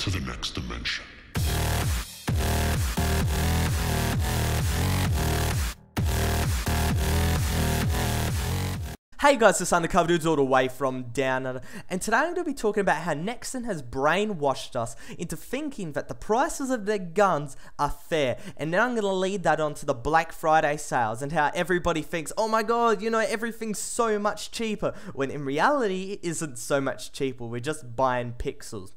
to the next dimension. Hey guys, it's Undercoverdudes all the way from down under, and today I'm going to be talking about how Nexon has brainwashed us into thinking that the prices of their guns are fair, and then I'm going to lead that on to the Black Friday sales and how everybody thinks, oh my god, you know, everything's so much cheaper, when in reality it isn't so much cheaper, we're just buying pixels.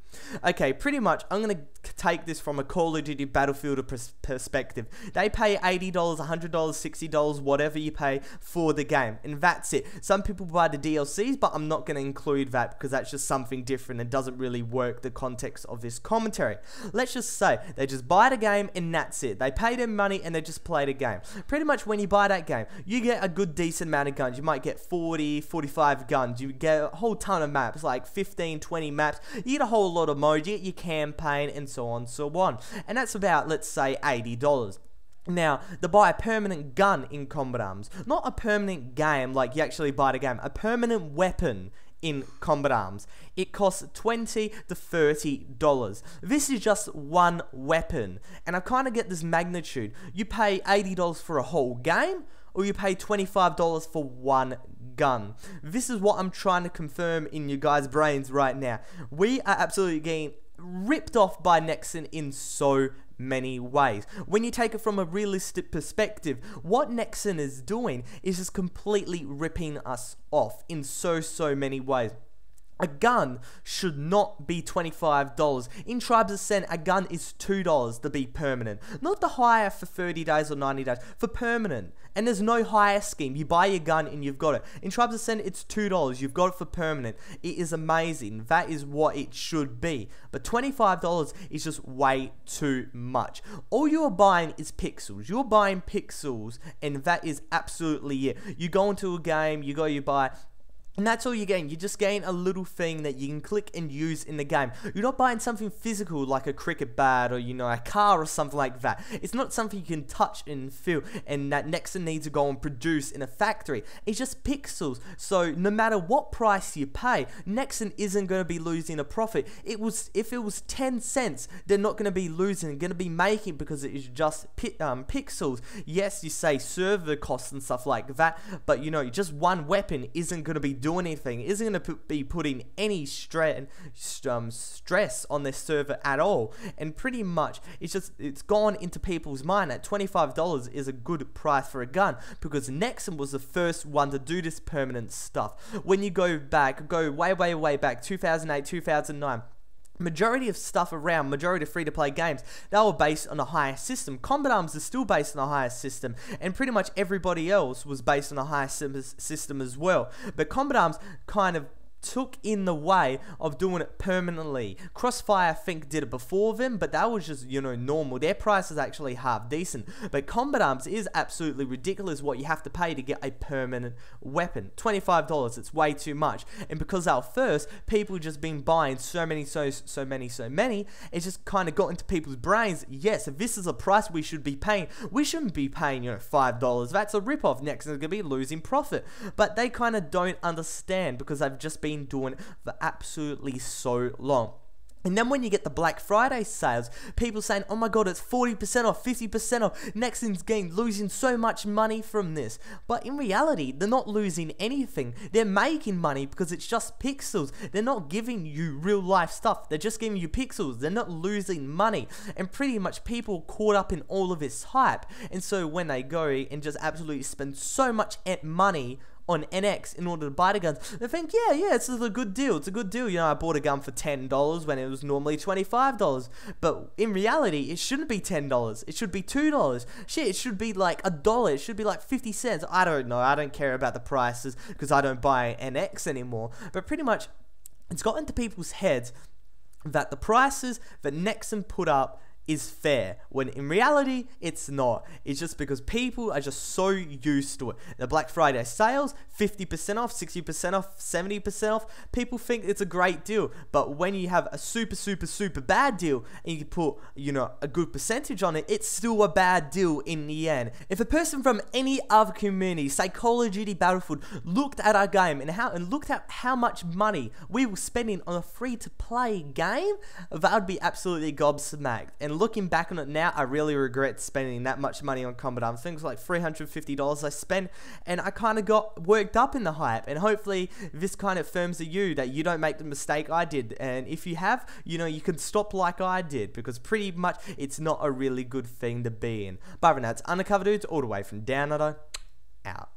Okay, pretty much, I'm going to take this from a Call of Duty Battlefield perspective. They pay $80, $100, $60, whatever you pay for the game, and that's it. Some people buy the DLCs, but I'm not going to include that because that's just something different and doesn't really work the context of this commentary. Let's just say they just buy the game and that's it. They pay their money and they just play the game. Pretty much when you buy that game, you get a good decent amount of guns. You might get 40, 45 guns. You get a whole ton of maps, like 15, 20 maps. You get a whole lot of modes, you get your campaign and so on, so on. And that's about, let's say, $80. Now, to buy a permanent gun in Combat Arms, not a permanent game like you actually buy the game, a permanent weapon in Combat Arms, it costs $20 to $30. This is just one weapon, and I kind of get this magnitude. You pay $80 for a whole game, or you pay $25 for one gun. This is what I'm trying to confirm in you guys' brains right now. We are absolutely getting ripped off by Nexon in so many ways. When you take it from a realistic perspective, what Nexon is doing is just completely ripping us off in so many ways. A gun should not be $25. In Tribes Ascent, a gun is $2 to be permanent. Not the hire for 30 days or 90 days, for permanent. And there's no hire scheme. You buy your gun and you've got it. In Tribes Ascent, it's $2. You've got it for permanent. It is amazing. That is what it should be. But $25 is just way too much. All you're buying is pixels. You're buying pixels, and that is absolutely it. You go into a game, you buy, and that's all you're getting. You just gain a little thing that you can click and use in the game. You're not buying something physical like a cricket bat or, you know, a car or something like that. It's not something you can touch and feel and that Nexon needs to go and produce in a factory. It's just pixels. So no matter what price you pay, Nexon isn't going to be losing a profit. If it was 10 cents, they're not going to be losing. They're going to be making because it is just pixels. Yes, you say server costs and stuff like that, but you know, just one weapon isn't going to be doing anything, isn't going to be putting any stress on their server at all. And pretty much it's gone into people's mind that $25 is a good price for a gun because Nexon was the first one to do this permanent stuff. When you go way back, 2008, 2009, majority of stuff around, majority of free-to-play games, they were based on a higher system. Combat Arms is still based on a higher system, and pretty much everybody else was based on a higher system as well. But Combat Arms kind of took in the way of doing it permanently. Crossfire, I think, did it before them, but that was just, you know, normal. Their price is actually half decent. But Combat Arms is absolutely ridiculous what you have to pay to get a permanent weapon. $25, it's way too much. And because they were first, people just been buying so many, it's just kind of got into people's brains, yes, if this is a price we should be paying, we shouldn't be paying, you know, $5. That's a rip-off. Nexon's going to be losing profit. But they kind of don't understand because they've just been doing it for absolutely so long. And then when you get the Black Friday sales, people saying, oh my god, it's 40% off, 50% off, Nexon's losing so much money from this. But in reality, they're not losing anything. They're making money because it's just pixels. They're not giving you real life stuff. They're just giving you pixels. They're not losing money. And pretty much people caught up in all of this hype. And so when they go and just absolutely spend so much money on NX in order to buy the guns, they think, yeah, it's a good deal. It's a good deal. You know, I bought a gun for $10 when it was normally $25. But in reality, it shouldn't be $10. It should be $2. Shit, it should be like $1. It should be like 50 cents. I don't know. I don't care about the prices because I don't buy NX anymore. But pretty much, it's got into people's heads that the prices that Nexon put up is fair, when in reality it's not. It's just because people are just so used to it. The Black Friday sales, 50% off, 60% off, 70% off, people think it's a great deal. But when you have a super bad deal and you put, you know, a good percentage on it, it's still a bad deal in the end. If a person from any other community, say Call of Duty Battlefield, looked at our game and looked at how much money we were spending on a free-to-play game, that would be absolutely gobsmacked. And looking back on it now, I really regret spending that much money on combat arms. Things like $350 I spent, and I kind of got worked up in the hype. And hopefully this kind of affirms to you that you don't make the mistake I did. And if you have, you know, you can stop like I did, because pretty much it's not a really good thing to be in. But for now, it's Undercover Dudes all the way from down under, out.